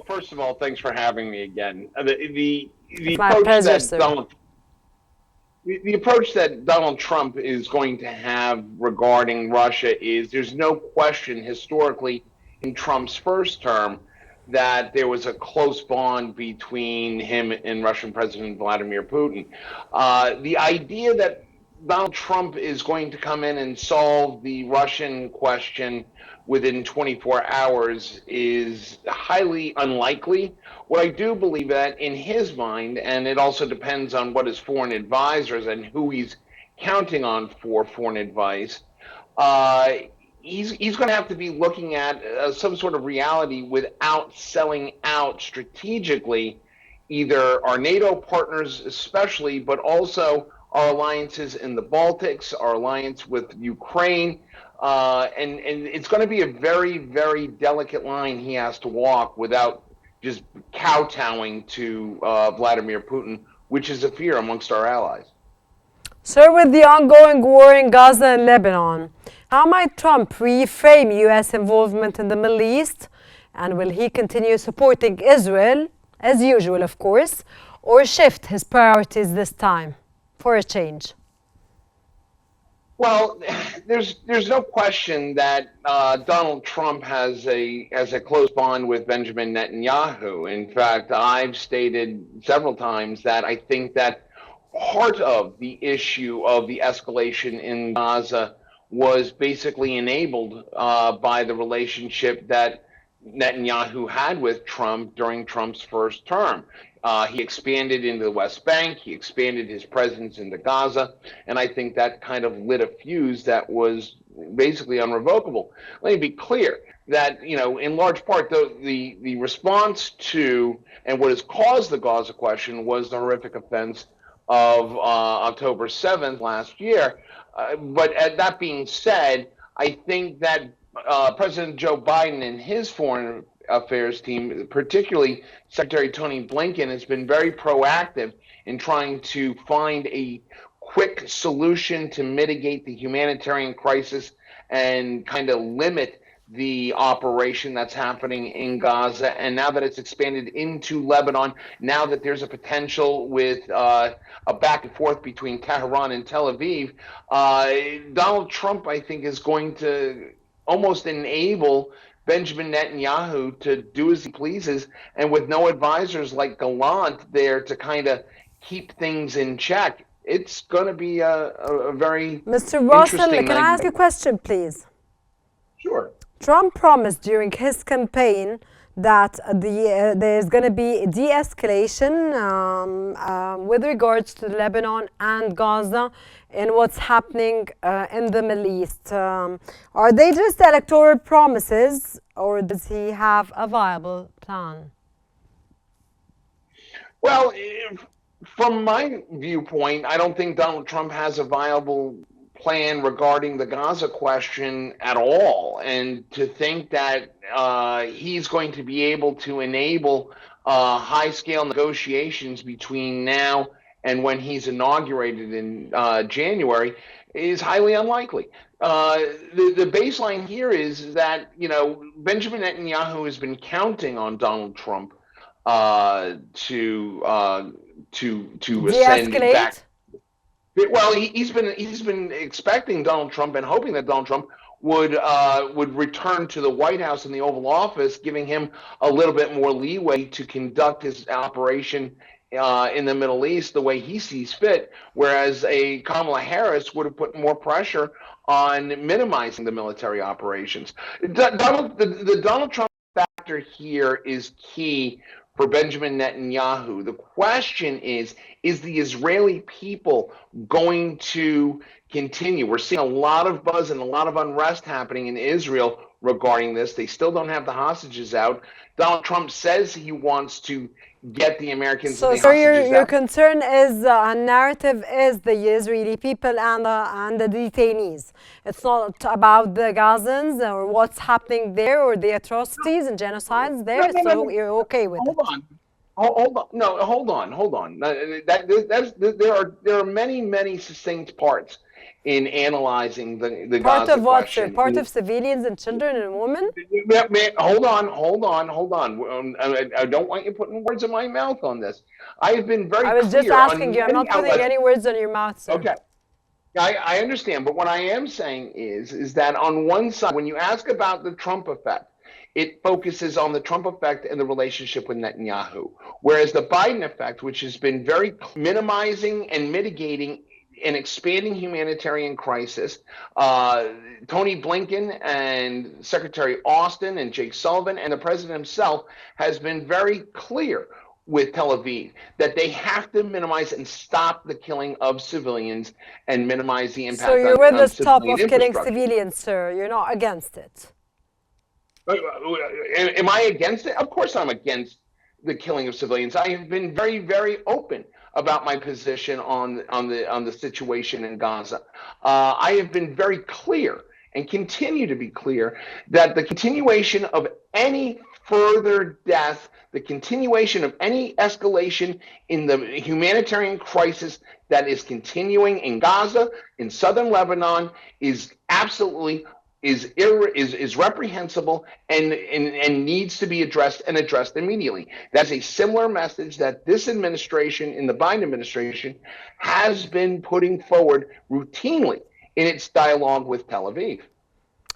first of all, thanks for having me again. The It's my approach pleasure, that sir. Donald Trump is going to have regarding Russia is there's no question historically in Trump's first term that there was a close bond between him and Russian President Vladimir Putin. The idea that Donald Trump is going to come in and solve the Russian question within 24 hours is highly unlikely. What I do believe that in his mind, and it also depends on what his foreign advisors and who he's counting on for foreign advice, uh, he's going to have to be looking at some sort of reality without selling out strategically either our NATO partners, especially, but also our alliances in the Baltics, our alliance with Ukraine. And it's going to be a very, very delicate line he has to walk without just kowtowing to Vladimir Putin, which is a fear amongst our allies. Sir, with the ongoing war in Gaza and Lebanon, how might Trump reframe U.S. involvement in the Middle East? And will he continue supporting Israel, as usual, of course, or shift his priorities this time for a change? Well, there's no question that Donald Trump has a close bond with Benjamin Netanyahu. In fact, I've stated several times that I think that part of the issue of the escalation in Gaza was basically enabled by the relationship that Netanyahu had with Trump during Trump's first term. He expanded into the West Bank, he expanded his presence into Gaza, and I think that kind of lit a fuse that was basically unrevocable. Let me be clear that, in large part, the response to and what has caused the Gaza question was the horrific offense of October 7th last year. But that being said, I think that President Joe Biden and his foreign affairs team, particularly Secretary Tony Blinken, has been very proactive in trying to find a quick solution to mitigate the humanitarian crisis and kind of limit the operation that's happening in Gaza. And now that it's expanded into Lebanon, now that there's a potential with a back and forth between Tehran and Tel Aviv, Donald Trump, I think, is going to almost enable Benjamin Netanyahu to do as he pleases, and with no advisors like Gallant there to kind of keep things in check, it's going to be a very Mr. Russell, interesting can I ask a question, please? Sure. Trump promised during his campaign that there's going to be de-escalation with regards to Lebanon and Gaza and what's happening in the Middle East. Are they just electoral promises, or does he have a viable plan? Well, from my viewpoint, I don't think Donald Trump has a viable plan regarding the Gaza question at all. And to think that he's going to be able to enable high-scale negotiations between now and when he's inaugurated in January is highly unlikely. The baseline here is that, Benjamin Netanyahu has been counting on Donald Trump to ascend back. Well, he's been expecting Donald Trump and hoping that Donald Trump would return to the White House and the Oval Office, giving him a little bit more leeway to conduct his operation in the Middle East the way he sees fit, whereas a Kamala Harris would have put more pressure on minimizing the military operations. The Donald Trump factor here is key for Benjamin Netanyahu. The question is the Israeli people going to continue? We're seeing a lot of buzz and a lot of unrest happening in Israel regarding this. They still don't have the hostages out. Donald Trump says he wants to get the Americans and the hostages your out. concern is narrative is the Israeli people and the detainees. It's not about the Gazans or what's happening there or the atrocities and genocides there. No. You're okay with it? Hold on. No, hold on. There are many succinct parts in analyzing the Part Gaza of what, sir? question. Part of civilians and children and women? Hold on. I don't want you putting words in my mouth on this. I have been very I was just clear asking on you. I'm many not putting outlets. any words on your mouth, sir. Okay, I understand, but what I am saying is that on one side, when you ask about the Trump effect, it focuses on the Trump effect and the relationship with Netanyahu, whereas the Biden effect, which has been very minimizing and mitigating an expanding humanitarian crisis. Tony Blinken and Secretary Austin and Jake Sullivan and the president himself has been very clear with Tel Aviv that they have to minimize and stop the killing of civilians and minimize the So impact you're with on the stop civilian of killing infrastructure. civilians, sir. You're not against it. Am I against it? Of course I'm against the killing of civilians. I have been very, very open about my position on the situation in Gaza. I have been very clear and continue to be clear that the continuation of any further death, the continuation of any escalation in the humanitarian crisis that is continuing in Gaza, in southern Lebanon, is absolutely is reprehensible and needs to be addressed and addressed immediately. That's a similar message that this administration, in the Biden administration, has been putting forward routinely in its dialogue with Tel Aviv.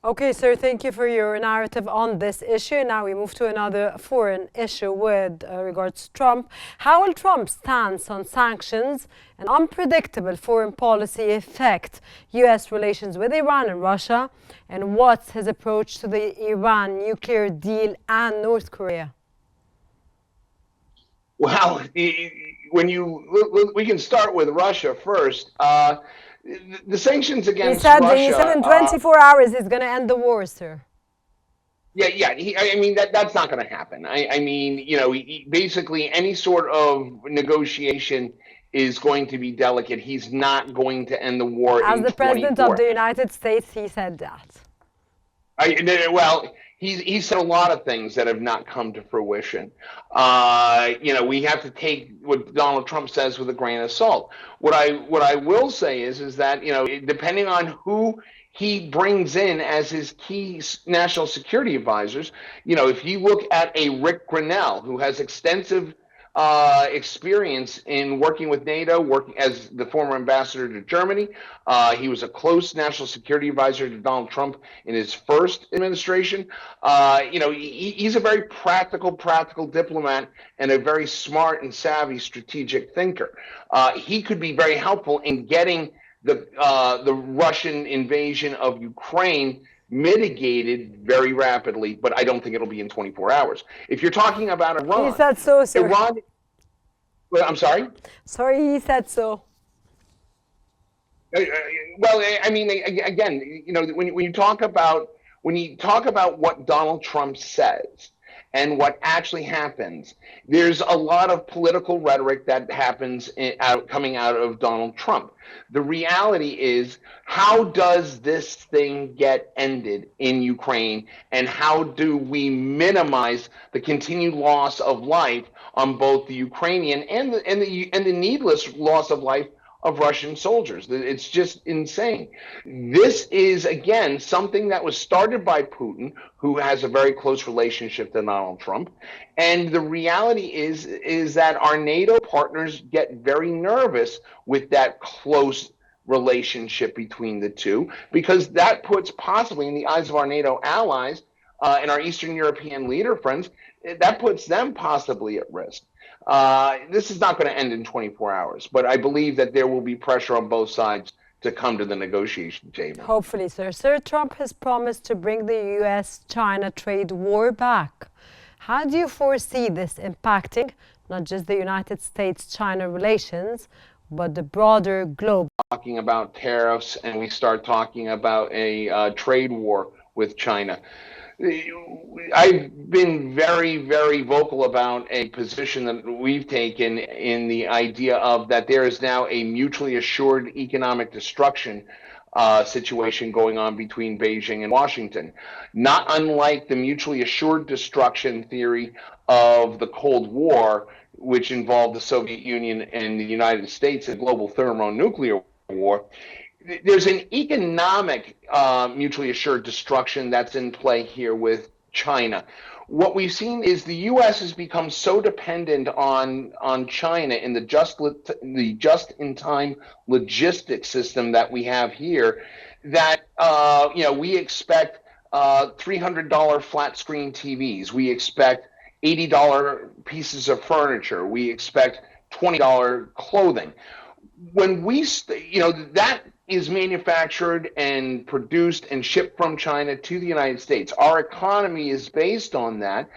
Okay, sir, thank you for your narrative on this issue. Now we move to another foreign issue with regards to Trump. How will Trump's stance on sanctions and unpredictable foreign policy affect U.S. relations with Iran and Russia? And what's his approach to the Iran nuclear deal and North Korea? Well, we can start with Russia first. The sanctions against Russia. He said in 24 hours he's going to end the war, sir. Yeah. I mean, that's not going to happen. I mean, basically any sort of negotiation is going to be delicate. He's not going to end the war As in the 24. President of the United States, he said that. Well, he said a lot of things that have not come to fruition. We have to take what Donald Trump says with a grain of salt. What I will say is that depending on who he brings in as his key national security advisors, if you look at a Rick Grenell who has extensive experience in working with NATO, working as the former ambassador to Germany. He was a close national security advisor to Donald Trump in his first administration. He's a very practical diplomat and a very smart and savvy strategic thinker. He could be very helpful in getting the Russian invasion of Ukraine mitigated very rapidly, but I don't think it'll be in 24 hours. If you're talking about Iran, he said so, sir. Iran. Well, I'm sorry. Sorry, he said so. Well, I mean, again, when you talk about what Donald Trump says and what actually happens, there's a lot of political rhetoric that happens coming out of Donald Trump. The reality is, how does this thing get ended in Ukraine, and how do we minimize the continued loss of life on both the Ukrainian and the needless loss of life of Russian soldiers? It's just insane. This is, again, something that was started by Putin, who has a very close relationship to Donald Trump. And the reality is that our NATO partners get very nervous with that close relationship between the two, because that puts, possibly in the eyes of our NATO allies and our Eastern European leader friends, that puts them possibly at risk. This is not going to end in 24 hours, but I believe that there will be pressure on both sides to come to the negotiation table. Hopefully, sir. Sir, Trump has promised to bring the U.S.-China trade war back. How do you foresee this impacting not just the United States-China relations, but the broader globe? Talking about tariffs, and we start talking about a trade war with China. I've been very, very vocal about a position that we've taken in the idea of that there is now a mutually assured economic destruction situation going on between Beijing and Washington. Not unlike the mutually assured destruction theory of the Cold War, which involved the Soviet Union and the United States, a global thermonuclear war. there's an economic mutually assured destruction that's in play here with China. What we've seen is the U.S. has become so dependent on China in the just in time logistics system that we have here that we expect $300 flat screen TVs. We expect $80 pieces of furniture. We expect $20 clothing. When that is manufactured and produced and shipped from China to the United States. Our economy is based on that.